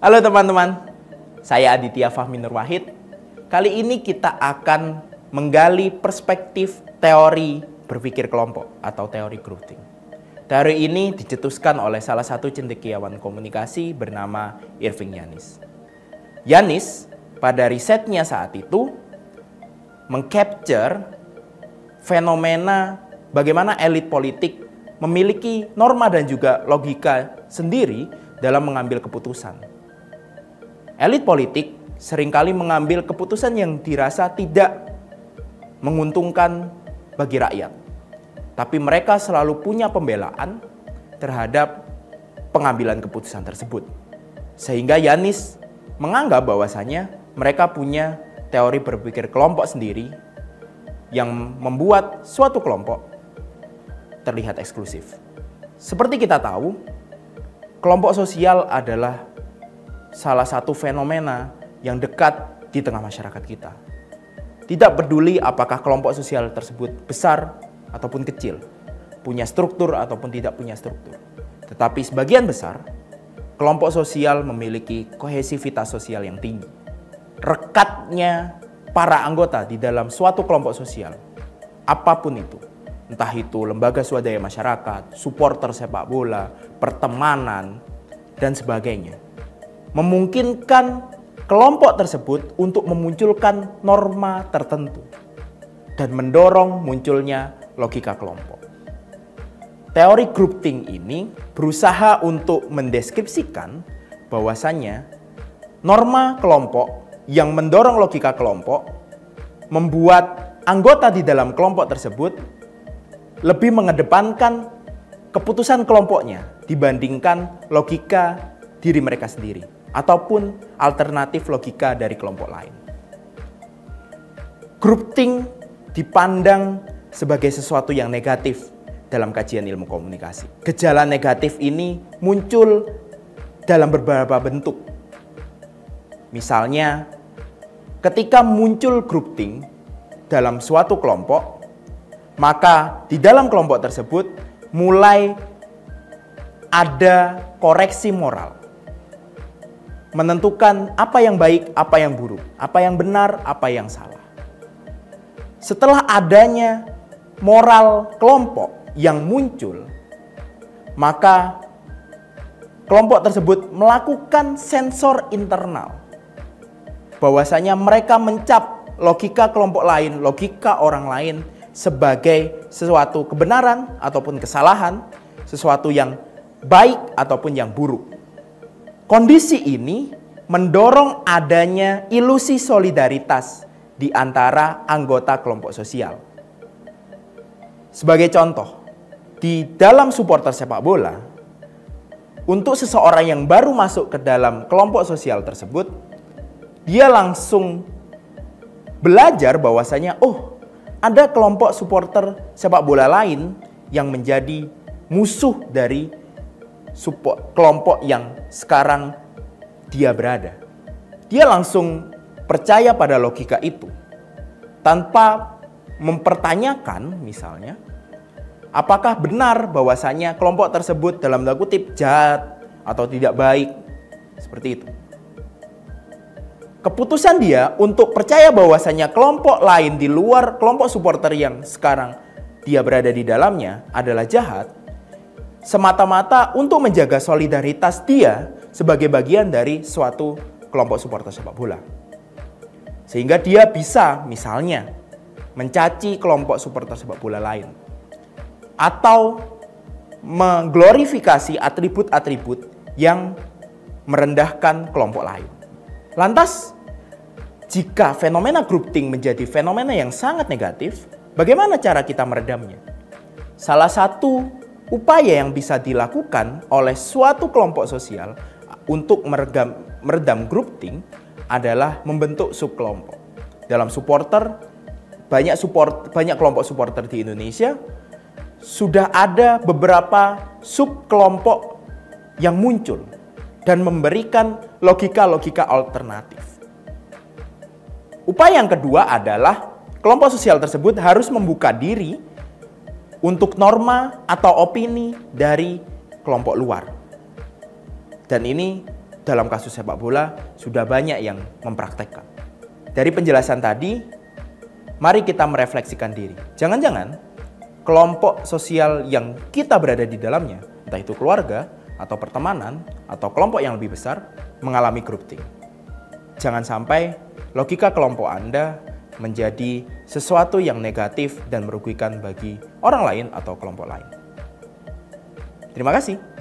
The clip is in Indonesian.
Halo teman-teman, saya Aditya Fahmi Nur Wahid. Kali ini kita akan menggali perspektif teori berpikir kelompok atau teori groupthink. Teori ini dicetuskan oleh salah satu cendekiawan komunikasi bernama Irving Yanis. Yanis pada risetnya saat itu mengcapture fenomena bagaimana elit politik memiliki norma dan juga logika sendiri dalam mengambil keputusan. Elit politik seringkali mengambil keputusan yang dirasa tidak menguntungkan bagi rakyat. Tapi mereka selalu punya pembelaan terhadap pengambilan keputusan tersebut. Sehingga Yanis menganggap bahwasanya mereka punya teori berpikir kelompok sendiri yang membuat suatu kelompok terlihat eksklusif. Seperti kita tahu, kelompok sosial adalah salah satu fenomena yang dekat di tengah masyarakat kita. Tidak peduli apakah kelompok sosial tersebut besar ataupun kecil, punya struktur ataupun tidak punya struktur. Tetapi sebagian besar, kelompok sosial memiliki kohesivitas sosial yang tinggi. Rekatnya para anggota di dalam suatu kelompok sosial, apapun itu, entah itu lembaga swadaya masyarakat, supporter sepak bola, pertemanan, dan sebagainya, memungkinkan kelompok tersebut untuk memunculkan norma tertentu dan mendorong munculnya logika kelompok. Teori groupthink ini berusaha untuk mendeskripsikan bahwasannya norma kelompok yang mendorong logika kelompok membuat anggota di dalam kelompok tersebut lebih mengedepankan keputusan kelompoknya dibandingkan logika diri mereka sendiri ataupun alternatif logika dari kelompok lain. Groupthink dipandang sebagai sesuatu yang negatif dalam kajian ilmu komunikasi. Gejala negatif ini muncul dalam beberapa bentuk. Misalnya, ketika muncul groupthink dalam suatu kelompok, maka di dalam kelompok tersebut mulai ada koreksi moral. Menentukan apa yang baik, apa yang buruk, apa yang benar, apa yang salah. Setelah adanya moral kelompok yang muncul, maka kelompok tersebut melakukan sensor internal. Bahwasanya mereka mencap logika kelompok lain, logika orang lain sebagai sesuatu kebenaran ataupun kesalahan, sesuatu yang baik ataupun yang buruk. Kondisi ini mendorong adanya ilusi solidaritas di antara anggota kelompok sosial. Sebagai contoh, di dalam supporter sepak bola, untuk seseorang yang baru masuk ke dalam kelompok sosial tersebut, dia langsung belajar bahwasanya, oh, ada kelompok supporter sepak bola lain yang menjadi musuh dari kelompok yang sekarang dia berada. Dia langsung percaya pada logika itu tanpa mempertanyakan misalnya apakah benar bahwasanya kelompok tersebut dalam tanda kutip jahat atau tidak baik, seperti itu. Keputusan dia untuk percaya bahwasanya kelompok lain di luar kelompok supporter yang sekarang dia berada di dalamnya adalah jahat, semata-mata untuk menjaga solidaritas dia sebagai bagian dari suatu kelompok supporter sepak bola. Sehingga dia bisa misalnya mencaci kelompok supporter sepak bola lain. Atau mengglorifikasi atribut-atribut yang merendahkan kelompok lain. Lantas, jika fenomena groupthink menjadi fenomena yang sangat negatif, bagaimana cara kita meredamnya? Salah satu upaya yang bisa dilakukan oleh suatu kelompok sosial untuk meredam groupthink adalah membentuk subkelompok. Dalam supporter, banyak kelompok supporter di Indonesia, sudah ada beberapa subkelompok yang muncul dan memberikan logika-logika alternatif. Upaya yang kedua adalah kelompok sosial tersebut harus membuka diri untuk norma atau opini dari kelompok luar. Dan ini dalam kasus sepak bola sudah banyak yang mempraktekkan. Dari penjelasan tadi, mari kita merefleksikan diri. Jangan-jangan kelompok sosial yang kita berada di dalamnya, entah itu keluarga, atau pertemanan, atau kelompok yang lebih besar, mengalami groupthink. Jangan sampai logika kelompok Anda menjadi sesuatu yang negatif dan merugikan bagi orang lain atau kelompok lain. Terima kasih.